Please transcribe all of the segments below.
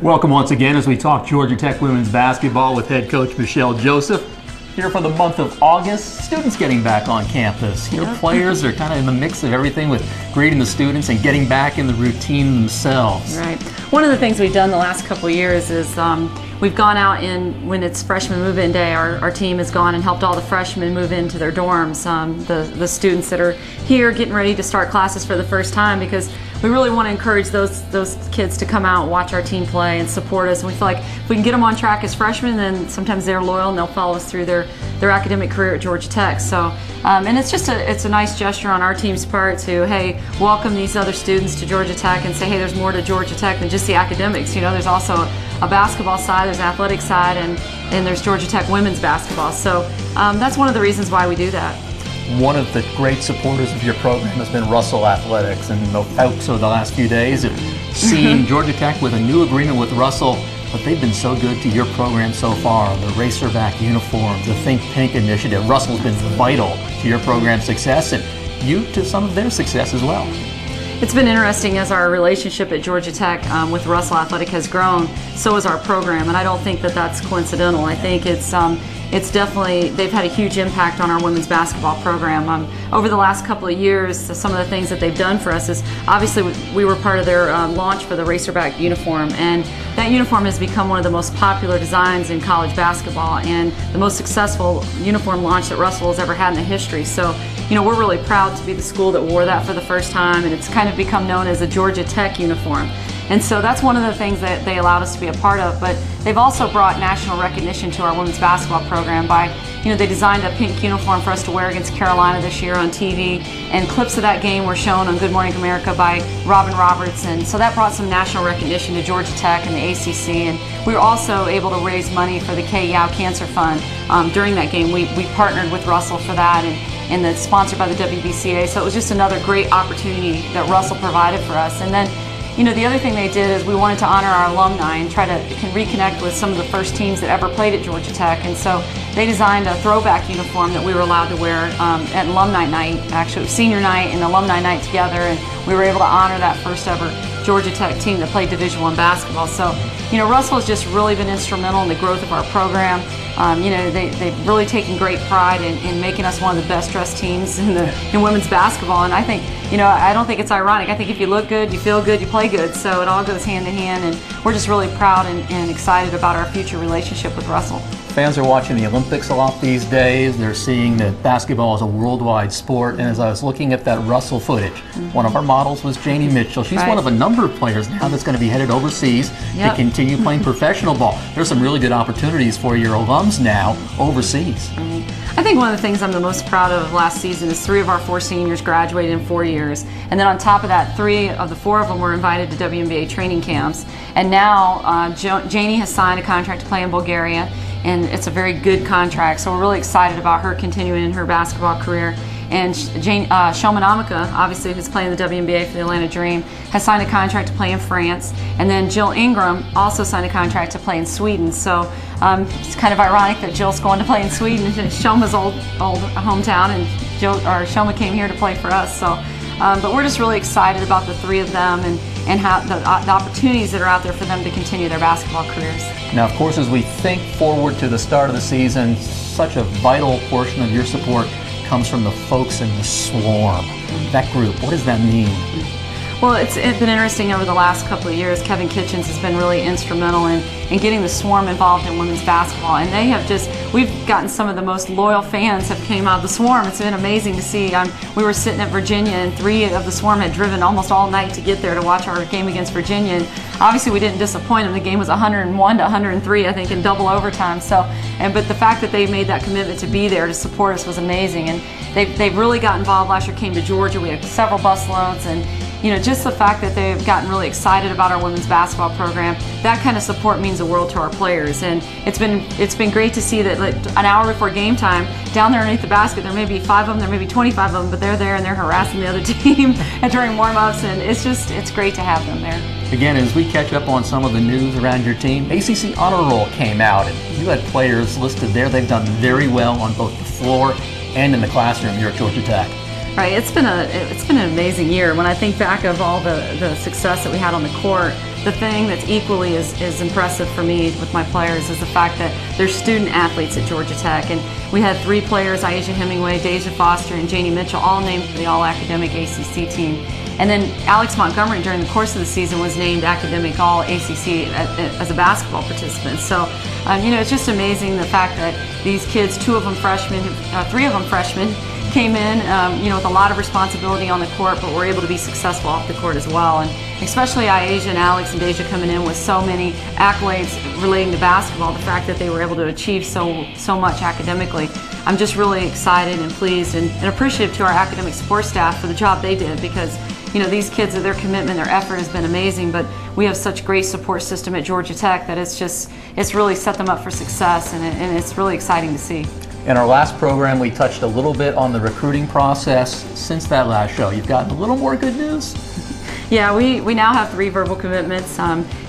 Welcome once again as we talk Georgia Tech women's basketball with head coach MaChelle Joseph. Here for the month of August, students getting back on campus. Your players are kind of in the mix of everything with greeting the students and getting back in the routine themselves. Right. One of the things we've done the last couple of years is we've gone out when it's freshman move-in day, our team has gone and helped all the freshmen move into their dorms, the students that are here getting ready to start classes for the first time, because we really want to encourage those kids to come out and watch our team play and support us. And we feel like if we can get them on track as freshmen, then sometimes they're loyal and they'll follow us through their academic career at Georgia Tech. So, and it's just a nice gesture on our team's part to, hey, welcome these other students to Georgia Tech and say, hey, there's more to Georgia Tech than just the academics. You know, there's also a basketball side, there's an athletic side, and there's Georgia Tech women's basketball. So that's one of the reasons why we do that. One of the great supporters of your program has been Russell Athletics, and the folks over the last few days have seen Georgia Tech with a new agreement with Russell, but they've been so good to your program so far. The Racerback uniforms, the Think Pink initiative. Russell's been vital to your program's success, and you to some of their success as well. It's been interesting as our relationship at Georgia Tech with Russell Athletic has grown, so has our program, and I don't think that that's coincidental. I think it's definitely, they've had a huge impact on our women's basketball program. Over the last couple of years, some of the things that they've done for us is, obviously we were part of their launch for the Racerback uniform, and that uniform has become one of the most popular designs in college basketball and the most successful uniform launch that Russell has ever had in the history. So, you know, we're really proud to be the school that wore that for the first time, and it's kind of become known as a Georgia Tech uniform. And so that's one of the things that they allowed us to be a part of. But they've also brought national recognition to our women's basketball program by, you know, they designed a pink uniform for us to wear against Carolina this year on TV, and clips of that game were shown on Good Morning America by Robin Roberts, and so that brought some national recognition to Georgia Tech and the ACC. And we were also able to raise money for the Kay Yow Cancer Fund during that game. We partnered with Russell for that, and that's sponsored by the WBCA. So it was just another great opportunity that Russell provided for us. And then, you know, the other thing they did is we wanted to honor our alumni and try to reconnect with some of the first teams that ever played at Georgia Tech. And so they designed a throwback uniform that we were allowed to wear at alumni night. Actually, it was senior night and alumni night together, and we were able to honor that first ever Georgia Tech team that played Division I basketball. So, you know, Russell has just really been instrumental in the growth of our program. You know, they've really taken great pride in making us one of the best dressed teams in women's basketball. And I think, you know, I don't think it's ironic. I think if you look good, you feel good, you play good. So it all goes hand in hand, and we're just really proud and excited about our future relationship with Russell. Fans are watching the Olympics a lot these days. They're seeing that basketball is a worldwide sport. And as I was looking at that Russell footage, one of our models was Janie Mitchell. She's one of a number of players now that's going to be headed overseas to continue playing professional ball. There's some really good opportunities for your alums now overseas. I think one of the things I'm the most proud of last season is 3 of our 4 seniors graduated in 4 years. And then on top of that, 3 of the 4 of them were invited to WNBA training camps. And now Janie has signed a contract to play in Bulgaria, and it's a very good contract. So we're really excited about her continuing in her basketball career. And Shoma Namaka, obviously, who's playing the WNBA for the Atlanta Dream, has signed a contract to play in France. And then Jill Ingram also signed a contract to play in Sweden. So it's kind of ironic that Jill's going to play in Sweden, Shoma's old hometown, and Shoma came here to play for us. So, but we're just really excited about the 3 of them and how the opportunities that are out there for them to continue their basketball careers. Now, of course, as we think forward to the start of the season, such a vital portion of your support comes from the folks in the Swarm. That group, what does that mean? Well, it's been interesting over the last couple of years. Kevin Kitchens has been really instrumental in getting the Swarm involved in women's basketball, and they have we've gotten some of the most loyal fans have came out of the Swarm. It's been amazing to see. We were sitting at Virginia, and 3 of the Swarm had driven almost all night to get there to watch our game against Virginia. And obviously, we didn't disappoint them. The game was 101 to 103, I think, in double overtime. So, but the fact that they made that commitment to be there to support us was amazing. And they've really got involved. Last year came to Georgia. We had several bus loads, and you know, just the fact that they've gotten really excited about our women's basketball program, that kind of support means the world to our players. And it's been great to see that, like, an hour before game time, down there underneath the basket, there may be 5 of them, there may be 25 of them, but they're there and they're harassing the other team and during warm-ups, and it's great to have them there. Again, as we catch up on some of the news around your team, ACC Honor Roll came out, and you had players listed there. They've done very well on both the floor and in the classroom here at Georgia Tech. Right, it's been an amazing year. When I think back of all the success that we had on the court, the thing that's equally as impressive for me with my players is the fact that they're student athletes at Georgia Tech. And we had 3 players, Aisha Hemingway, Deja Foster, and Janie Mitchell, all named for the All-Academic ACC team. And then Alex Montgomery, during the course of the season, was named Academic All-ACC as a basketball participant. So, it's just amazing the fact that these kids, 2 of them freshmen, 3 of them freshmen, came in, with a lot of responsibility on the court, but were able to be successful off the court as well. And especially Aisha and Alex and Deja coming in with so many accolades relating to basketball, the fact that they were able to achieve so much academically. I'm just really excited and pleased and appreciative to our academic support staff for the job they did, because these kids, their commitment, their effort has been amazing, but we have such great support system at Georgia Tech that it's really set them up for success, and it's really exciting to see. In our last program, we touched a little bit on the recruiting process. Since that last show, you've gotten a little more good news? Yeah, we now have 3 verbal commitments.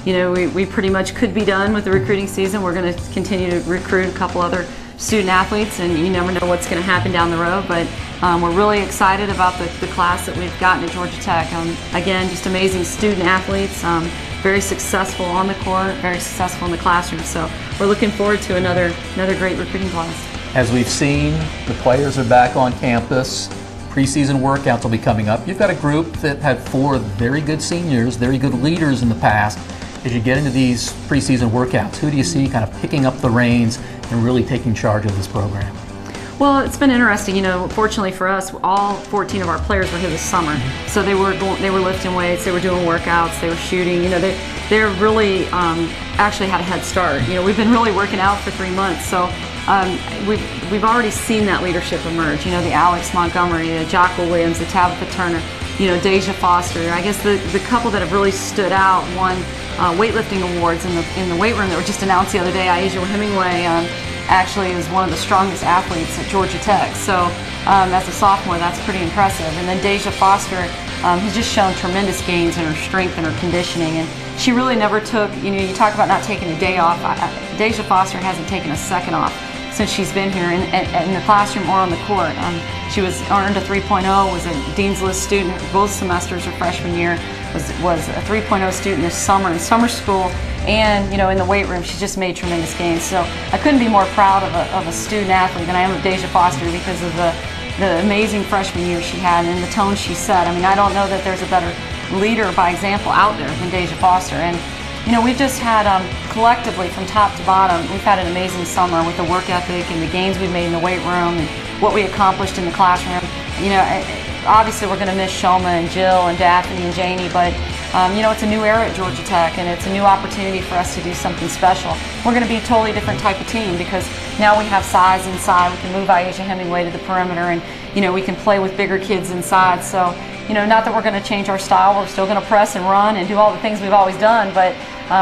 We pretty much could be done with the recruiting season. We're going to continue to recruit a couple other student athletes, and you never know what's going to happen down the road, but we're really excited about the class that we've gotten at Georgia Tech. Again, just amazing student athletes, very successful on the court, very successful in the classroom, so we're looking forward to another great recruiting class. As we've seen, the players are back on campus. Preseason workouts will be coming up. You've got a group that had 4 very good seniors, very good leaders in the past. As you get into these preseason workouts, who do you see kind of picking up the reins and really taking charge of this program? Well, it's been interesting. Fortunately for us, all 14 of our players were here this summer, so they were lifting weights, they were doing workouts, they were shooting. They're really actually had a head start. We've been really working out for 3 months, so we've already seen that leadership emerge. The Alex Montgomery, the Jocko Williams, the Tabitha Turner, Deja Foster. I guess the couple that have really stood out won weightlifting awards in the weight room that were just announced the other day. Aisha Hemingway actually is one of the strongest athletes at Georgia Tech. So as a sophomore, that's pretty impressive. And then Deja Foster has just shown tremendous gains in her strength and her conditioning. And she really never took, you talk about not taking a day off. Deja Foster hasn't taken a second off since she's been here in the classroom or on the court. She earned a 3.0, was a Dean's List student both semesters her freshman year, was a 3.0 student this summer in summer school, and in the weight room she just made tremendous gains. So I couldn't be more proud of a student athlete than I am of Deja Foster because of the amazing freshman year she had and the tone she set. I don't know that there's a better leader by example out there than Deja Foster. And we've just had, collectively from top to bottom, we've had an amazing summer with the work ethic and the gains we've made in the weight room and what we accomplished in the classroom. Obviously we're going to miss Shoma and Jill and Daphne and Janie, but it's a new era at Georgia Tech, and it's a new opportunity for us to do something special. We're going to be a totally different type of team because now we have size inside. We can move Aisha Hemingway to the perimeter, and we can play with bigger kids inside. So not that we're going to change our style. We're still going to press and run and do all the things we've always done, but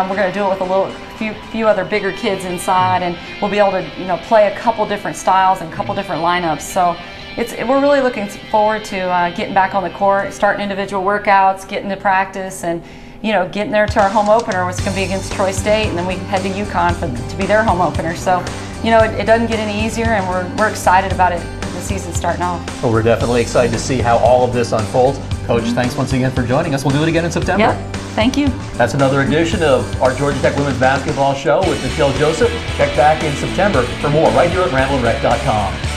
we're going to do it with a few other bigger kids inside, and we'll be able to play a couple different styles and a couple different lineups. So we're really looking forward to getting back on the court, starting individual workouts, getting to practice, and getting there to our home opener, which is going to be against Troy State, and then we head to UConn to be their home opener. So it doesn't get any easier, and we're excited about it. The season starting off. Well, we're definitely excited to see how all of this unfolds. Coach, thanks once again for joining us. We'll do it again in September. Yep, thank you. That's another edition of our Georgia Tech Women's Basketball Show with MaChelle Joseph. Check back in September for more right here at RamblinWreck.com.